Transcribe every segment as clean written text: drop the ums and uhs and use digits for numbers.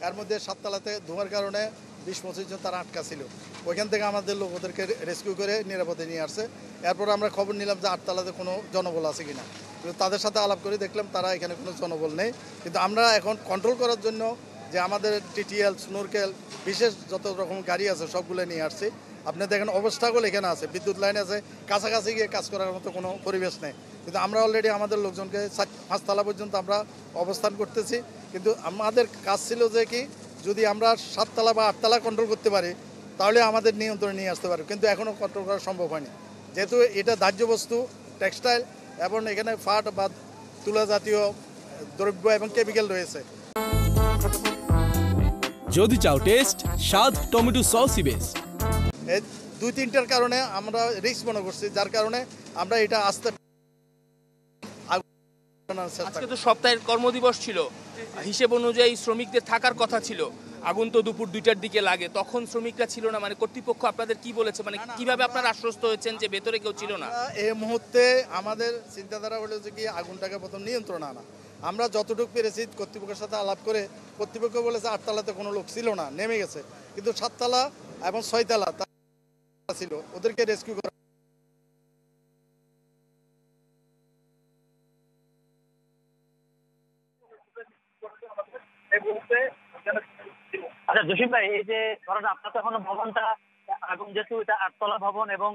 এর মধ্যে 7 তলাতে ধোঁয়ার কারণে 20-25 জন তারা আটকা ছিল। ওইখান থেকে আমাদের লোক ওদেরকে রেস্কিউ করে নিরাপদে নিয়ে আসছে। এরপর আমরা খবর নিলাম যে 8 তলাতে কোনো জনবল আছে কিনা, কিন্তু তাদের সাথে আলাপ করে দেখলাম তারা এখানে কোনো জনবল নেই। কিন্তু আমরা এখন কন্ট্রোল করার জন্য যে আমাদের টিটিএল, স্নোরকেল, বিশেষ যত রকম গাড়ি আছে সবগুলো নিয়ে আসছি। আপনি দেখেন অবস্থাগুলো এখানে আছে, বিদ্যুৎ লাইন আছে, কাছাকাছি গিয়ে কাজ করার মতো কোনো পরিবেশ নেই। কিন্তু আমরা অলরেডি আমাদের লোকজনকে 5 তলা পর্যন্ত আমরা অবস্থান করতেছি। কিন্তু আমাদের কাজ ছিল যে কি, যদি আমরা 7 তলা বা 8 তলা কন্ট্রোল করতে পারি তাহলে আমাদের নিয়ন্ত্রণে নিয়ে আসতে পারি, কিন্তু এখনও কন্ট্রোল করা সম্ভব হয়নি, যেহেতু এটা দাহ্য বস্তু, টেক্সটাইল এবং এখানে ফাট বা তুলা জাতীয় দ্রব্য এবং কেমিক্যাল রয়েছে। যদি চাও টেস্ট, স্বাদ টমেটো সসই বেস্ট। এই 2-3টার কারণে আমরা রিস্ক মনে করছি, যার কারণে আমরা এটা আস্তে। আজকে তো সপ্তাহের কর্মদিবস ছিল, হিসেব অনুযায়ী শ্রমিকদের থাকার কথা ছিল। আগুন তো দুপুর 2টার দিকে লাগে, তখন শ্রমিকরা ছিল না, মানে কর্তৃপক্ষ আপনাদের কি বলেছে, মানে কিভাবে আপনারা আশ্বস্ত হয়েছেন যে ভেতরে কেউ ছিল না? এই মুহূর্তে আমাদের চিন্তাধারা হলো যে কি, আগুনটাকে প্রথম নিয়ন্ত্রণ আনা। আমরা যতটুকু পেরেছি কর্তৃপক্ষের সাথে আলাপ করে, কর্তৃপক্ষ বলেছে 8 তলাতে কোনো লোক ছিল না, নেমে গেছে, কিন্তু 7 তলা এবং 6 তলা ছিল, ওদেরকে রেস্কিউ করা। আচ্ছা জসিম ভাই, এই যে ধরেন আপনার তো এখনো ভবনটা আগুন, যেহেতু এটা 8 তলা ভবন এবং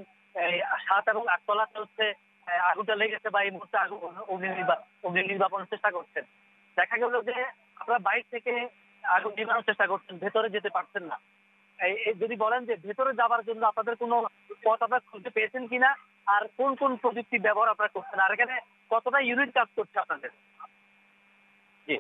7 এবং 8 তলাতে হচ্ছে আগুনটা লেগেছে, বা এই মুহূর্তে অগ্নি নির্বাপনের চেষ্টা করছেন। দেখা গেল যে আপনারা বাইরে থেকে আগুন নিবানোর চেষ্টা করছেন, ভেতরে যেতে পারছেন না। যদি বলেন যে ভেতরে যাওয়ার জন্য আপনাদের কোনো পথ আপনারা খুঁজে পেয়েছেন কিনা, আর কোন কোন প্রযুক্তি ব্যবহার আপনারা করছেন, আর এখানে কতটা ইউনিট কাজ করছে আপনাদের? জি।